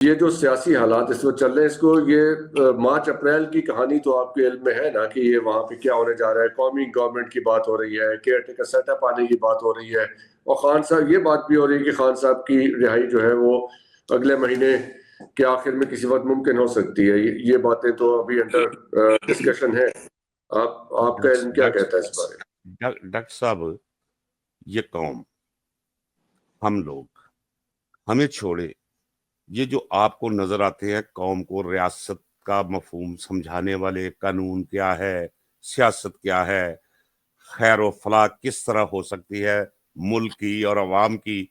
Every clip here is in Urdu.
یہ جو سیاسی حالات اس وقت چل رہے ہیں، اس کو یہ مارچ اپریل کی کہانی تو آپ کے علم میں ہے نا کہ یہ وہاں پہ کیا ہونے جا رہا ہے. قومی گورنمنٹ کی بات ہو رہی ہے، کیئر ٹیکر سیٹ اپ آنے کی بات ہو رہی ہے، اور خان صاحب یہ بات بھی ہو رہی ہے کہ خان صاحب کی رہائی جو ہے وہ اگلے مہینے کے آخر میں کسی وقت ممکن ہو سکتی ہے. یہ باتیں تو ابھی انڈر ڈسکشن ہے. آپ کا علم کیا کہتا ہے اس بارے میں؟ ڈاکٹر صاحب، یہ قوم، ہم لوگ، ہمیں چھوڑے، یہ جو آپ کو نظر آتے ہیں قوم کو ریاست کا مفہوم سمجھانے والے، قانون کیا ہے، سیاست کیا ہے، خیر و فلاح کس طرح ہو سکتی ہے ملک کی اور عوام کی،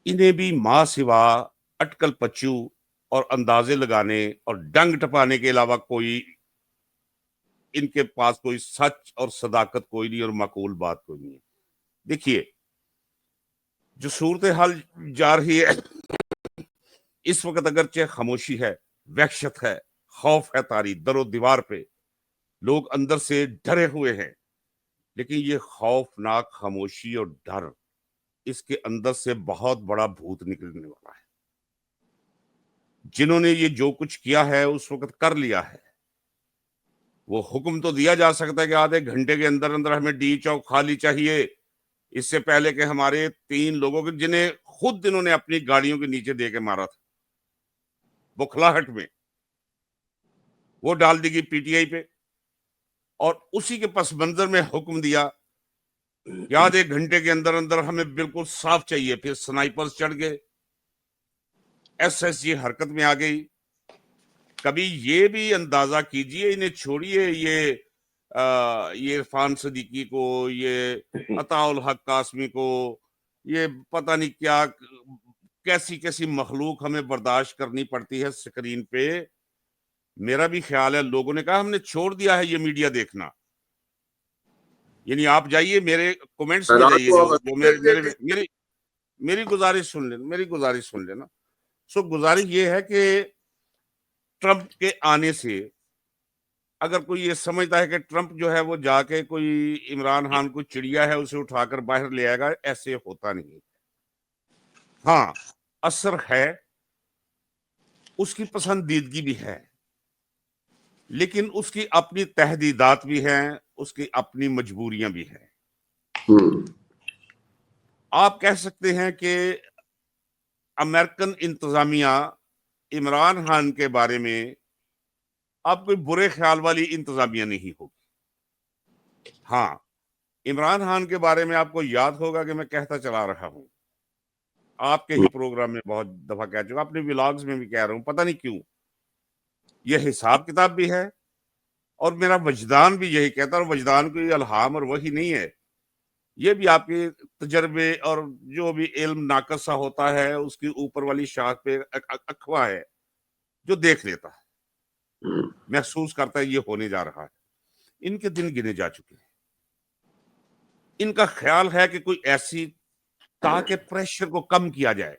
انہیں بھی ماں سوا اٹکل پچو اور اندازے لگانے اور ڈنگ ٹپانے کے علاوہ کوئی ان کے پاس کوئی سچ اور صداقت کوئی نہیں اور معقول بات کوئی نہیں ہے. دیکھیے، جو صورتحال جا رہی ہے اس وقت، اگرچہ خاموشی ہے، وحشت ہے، خوف ہے، طاری در و دیوار پہ لوگ اندر سے ڈرے ہوئے ہیں، لیکن یہ خوفناک خاموشی اور ڈر، اس کے اندر سے بہت بڑا بھوت نکلنے والا ہے. جنہوں نے یہ جو کچھ کیا ہے اس وقت کر لیا ہے. وہ حکم تو دیا جا سکتا ہے کہ آدھے گھنٹے کے اندر اندر ہمیں ڈی چوک خالی چاہیے. اس سے پہلے کہ ہمارے 3 لوگوں کے، جنہیں خود انہوں نے اپنی گاڑیوں کے نیچے دے کے مارا تھا بکھلاہٹ میں، وہ ڈال دی گئی پی ٹی آئی پہ، اور اسی کے پس منظر میں حکم دیا کہ آدھے گھنٹے کے اندر اندر ہمیں بالکل صاف چاہیے. پھر سنائپرز چڑھ گئے، ایس ایس جی حرکت میں آ گئی. کبھی یہ بھی اندازہ کیجئے، انہیں چھوڑیے یہ عرفان صدیقی کو، یہ عطاء الحق قاسمی کو، یہ پتہ نہیں کیا کیسی کیسی مخلوق ہمیں برداشت کرنی پڑتی ہے سکرین پہ. میرا بھی خیال ہے لوگوں نے کہا ہم نے چھوڑ دیا ہے یہ میڈیا دیکھنا. یعنی آپ جائیے میرے کومنٹس میں جائیے، جو میری گزارش سن لینا. گزارش یہ ہے کہ ٹرمپ کے آنے سے اگر کوئی یہ سمجھتا ہے کہ ٹرمپ جو ہے وہ جا کے کوئی عمران خان کو چڑیا ہے اسے اٹھا کر باہر لے آئے گا، ایسے ہوتا نہیں. ہاں، اثر ہے، اس کی پسندیدگی بھی ہے، لیکن اس کی اپنی تحدیدات بھی ہیں، اس کی اپنی مجبوریاں بھی ہیں. آپ کہہ سکتے ہیں کہ امریکن انتظامیہ عمران خان کے بارے میں اب کوئی برے خیال والی انتظامیہ نہیں ہوگی. ہاں، عمران خان کے بارے میں آپ کو یاد ہوگا کہ میں کہتا چلا رہا ہوں، آپ کے ہی پروگرام میں بہت دفعہ کہہ چکا، اپنے ولاگز میں بھی کہہ رہا ہوں، پتہ نہیں کیوں یہ حساب کتاب بھی ہے اور میرا وجدان بھی یہی کہتا ہے. اور وجدان کوئی الہام اور وحی نہیں ہے، یہ بھی آپ کے تجربے اور جو بھی علم ناقصہ ہوتا ہے اس کی اوپر والی شاخ پہ اکھوا ہے جو دیکھ لیتا ہے، محسوس کرتا ہے یہ ہونے جا رہا ہے. ان کے دن گنے جا چکے ہیں. ان کا خیال ہے کہ کوئی ایسی، تاکہ پریشر کو کم کیا جائے.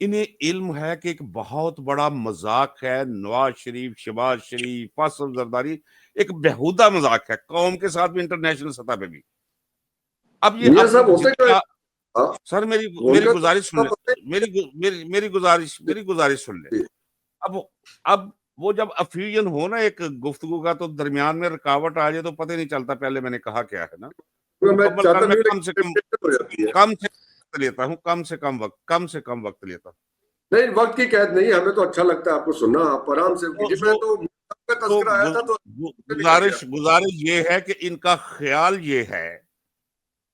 انہیں علم ہے کہ ایک بہت بڑا مذاق ہے نواز شریف، شہباز شریف، فیصل زرداری، ایک بےہودہ مذاق ہے قوم کے ساتھ بھی، انٹرنیشنل سطح پہ بھی. اب یہ سر میری گزارش سن لیں، میری گزارش سن لیں. اب وہ جب افیوژن ہو نا ایک گفتگو کا، تو درمیان میں رکاوٹ آ جائے تو پتہ نہیں چلتا پہلے میں نے کہا کیا ہے نا. کم سے کم وقت لیتا ہوں. نہیں، وقت کی قید نہیں، ہمیں تو اچھا لگتا ہے آپ کو سننا، آپ آرام سے. گزارش یہ ہے کہ ان کا خیال یہ ہے،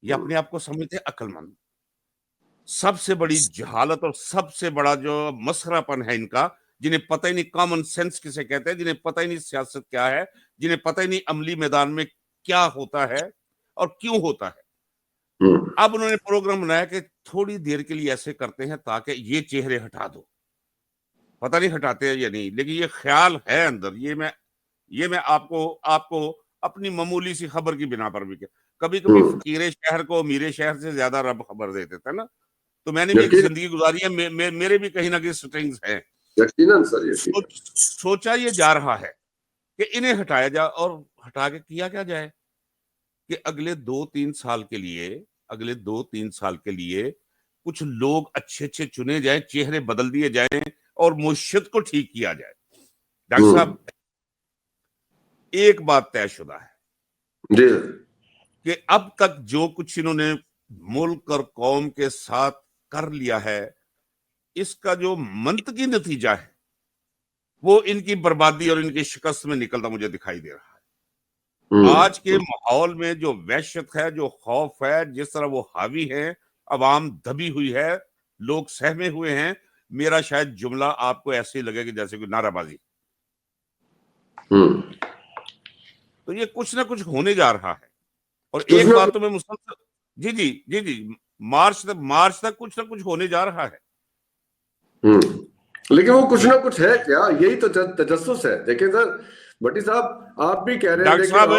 یہ اپنے آپ کو سمجھتے عقل مند. سب سے بڑی جہالت اور سب سے بڑا جو مسخرہ پن ہے ان کا، جنہیں پتہ ہی نہیں کامن سینس کسے کہتے ہیں، جنہیں پتہ ہی نہیں سیاست کیا ہے، جنہیں پتہ ہی نہیں عملی میدان میں کیا ہوتا ہے اور کیوں ہوتا ہے. اب انہوں نے پروگرام بنایا کہ تھوڑی دیر کے لیے ایسے کرتے ہیں تاکہ یہ چہرے ہٹا دو. پتہ نہیں ہٹاتے ہیں یا نہیں، لیکن یہ خیال ہے اندر. یہ میں آپ کو اپنی معمولی سی خبر کی بنا پر بھی کہ کبھی کبھی فقیر شہر کو امیر شہر سے زیادہ رب خبر دے دیتا ہے نا. تو میں نے بھی ایک زندگی گزاری ہے، میرے بھی کہیں نہ کہیں سٹرنگز ہیں. سوچا یہ جا رہا ہے کہ انہیں ہٹایا جائے، اور ہٹا کے کیا جائے کہ اگلے 2-3 سال کے لیے کچھ لوگ اچھے اچھے چنے جائیں, چہرے بدل دیے جائیں اور معیشت کو ٹھیک کیا جائے. ڈاکٹر صاحب ایک بات طے شدہ ہے جی کہ اب تک جو کچھ انہوں نے ملک اور قوم کے ساتھ کر لیا ہے, اس کا جو منطقی نتیجہ ہے وہ ان کی بربادی اور ان کی شکست میں نکلتا مجھے دکھائی دے رہا ہے. آج کے ماحول میں جو وحشت ہے, جو خوف ہے, جس طرح وہ حاوی ہے, عوام دبی ہوئی ہے, لوگ سہمے ہوئے ہیں, میرا شاید جملہ آپ کو ایسے ہی لگے کہ جیسے کوئی نعرہ بازی. تو یہ کچھ نہ کچھ ہونے جا رہا ہے. اور ایک بات تو میں مسلسل جی مارچ تک کچھ نہ کچھ ہونے جا رہا ہے. لیکن وہ کچھ نہ کچھ ہے کیا؟ یہی تو تجسس ہے. دیکھیں سر بھٹی صاحب, آپ بھی کہہ رہے ہیں ڈاکٹر صاحب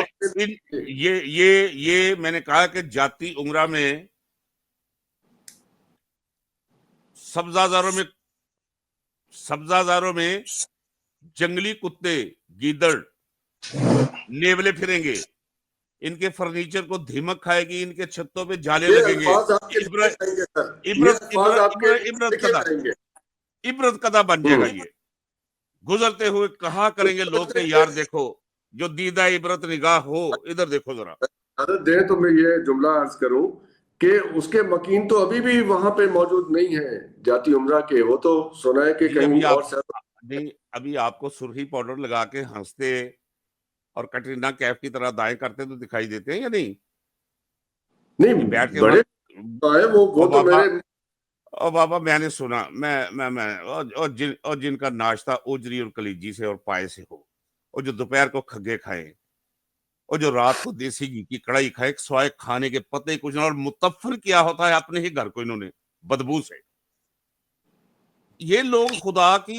یہ میں نے کہا کہ جاتی عمرہ میں سبزہ زاروں میں جنگلی کتے, گیدڑ نیولے پھریں گے, ان کے فرنیچر کو دھمک کھائے گی, ان کے چھتوں پہ جالے لگیں گے. عبرت قدہ بن جائے گا. یہ گزرتے ہوئے کہا کریں گے لوگ کہ یار دیکھو, جو دیدہ عبرت نگاہ ہو, ادھر دیکھو ذرا. حضرت دیں تو میں یہ جملہ عرض کروں کہ اس کے مکین تو ابھی بھی وہاں پہ موجود نہیں ہیں جاتی عمرہ کے. وہ تو سنا ہے کہ کہیں اور ابھی آپ کو سرخی پاؤڈر لگا کے ہنستے اور کٹرینا کیف کی طرح دائیں کرتے تو دکھائی دیتے ہیں یا نہیں؟ بیٹھ کے بڑے وہ تو میرے اور بابا میں نے سنا اور جن کا ناشتہ اوجری اور کلیجی سے اور پائے سے ہو, اور جو دوپہر کو کھگے کھائیں, اور جو رات کو دیسی گھی کی کڑائی کھائے, سوائے کھانے کے پتے کچھ نہ, اور متفر کیا ہوتا ہے اپنے ہی گھر کو انہوں نے بدبو سے. یہ لوگ خدا کی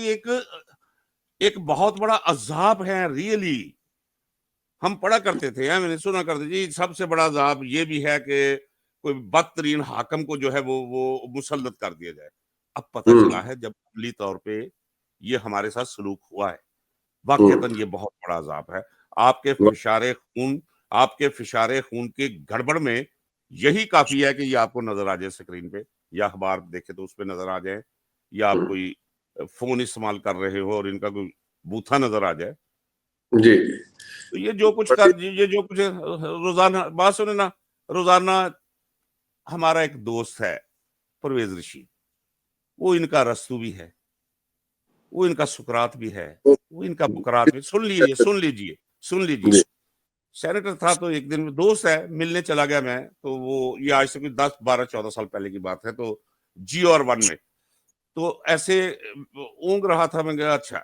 ایک بہت بڑا عذاب ہے ریئلی. ہم پڑھا کرتے تھے, میں نے سنا کرتے جی سب سے بڑا عذاب یہ بھی ہے کہ کوئی بدترین حاکم کو جو ہے وہ مسلط کر دیا جائے. اب پتہ چلا ہے جب عملی طور پہ یہ ہمارے ساتھ سلوک ہوا ہے, واقعتاً یہ بہت بڑا عذاب ہے. آپ کے فشار خون کے گڑبڑ میں یہی کافی ہے کہ یہ آپ کو نظر آ جائے اسکرین پہ, یا اخبار دیکھے تو اس پہ نظر آ جائے, یا آپ کوئی فون استعمال کر رہے ہو اور ان کا کوئی بوتھا نظر آ جائے. جی تو یہ جو کچھ روزانہ بات سنیں نا, روزانہ ہمارا ایک دوست ہے پرویز رشید, وہ ان کا رستو بھی ہے, وہ ان کا سکرات بھی ہے, وہ ان کا بکرات بھی. سن لیجئے سینیٹر تھا تو ایک دن دوست ہے, ملنے چلا گیا میں, تو وہ یہ آج سے کوئی 10 12 14 سال پہلے کی بات ہے, تو جیو اور ون میں تو ایسے اونگ رہا تھا. میں گیا اچھا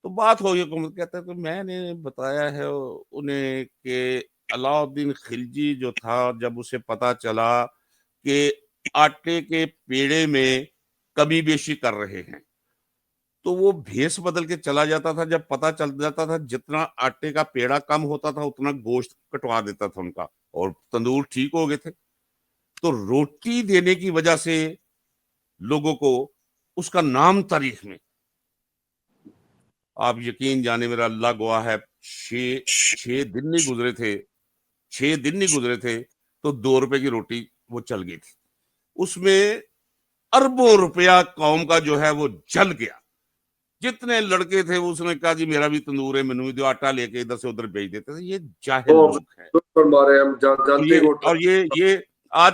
تو بات ہوئی حکومت, کہتا ہے تو میں نے بتایا ہے انہیں کہ علاء الدین خلجی جو تھا, جب اسے پتا چلا کہ آٹے کے پیڑے میں کمی بیشی کر رہے ہیں تو وہ بھیس بدل کے چلا جاتا تھا. جب پتا چل جاتا تھا جتنا آٹے کا پیڑا کم ہوتا تھا اتنا گوشت کٹوا دیتا تھا ان کا, اور تندور ٹھیک ہو گئے تھے. تو روٹی دینے کی وجہ سے لوگوں کو اس کا نام تاریخ میں, آپ یقین جانے میرا اللہ گواہ ہے, 6 دن نہیں گزرے تھے تو 2 روپے کی روٹی وہ چل گئی تھی. اس میں اربوں روپیہ قوم کا جو ہے وہ جل گیا. جتنے لڑکے تھے اس نے کہا جی میرا بھی تندور ہے, میں جو آٹا لے کے ادھر سے ادھر بھیج دیتے تھے. یہ جاہل لوگ ہیں. اور یہ آج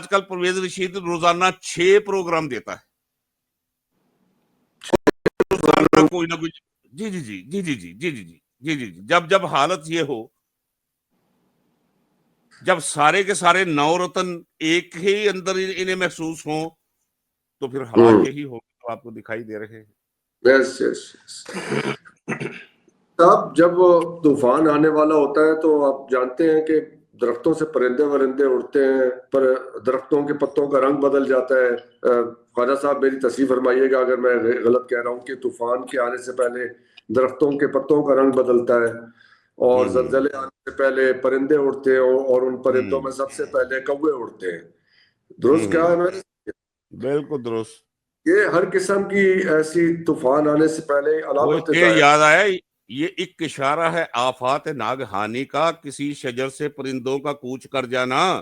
کل پرویز رشید روزانہ 6 پروگرام دیتا ہے, روزانہ کوئی نہ کچھ. جی جب حالت یہ ہو, جب سارے کے سارے 9 رتن ایک ہی اندر انہیں محسوس ہوں, تو پھر حالات یہی ہو تو آپ کو دکھائی دے رہے ہیں. صاحب جب طوفان آنے والا ہوتا ہے تو آپ جانتے ہیں کہ درختوں سے پرندے ورندے اڑتے ہیں, پر درختوں کے پتوں کا رنگ بدل جاتا ہے. خواجہ صاحب میری تصحیح فرمائیے گا اگر میں غلط کہہ رہا ہوں, کہ طوفان کے آنے سے پہلے درختوں کے پتوں کا رنگ بدلتا ہے, اور زلزلے آنے سے پہلے پرندے اڑتے ہیں, اور ان پرندوں میں سب سے پہلے کوے اڑتے ہیں. درست کیا ہے؟ میں بالکل درست. یہ ہر قسم کی ایسی طوفان آنے سے پہلے علامت یاد آیا, یہ ایک اشارہ ہے آفات ناگہانی کا, کسی شجر سے پرندوں کا کوچ کر جانا.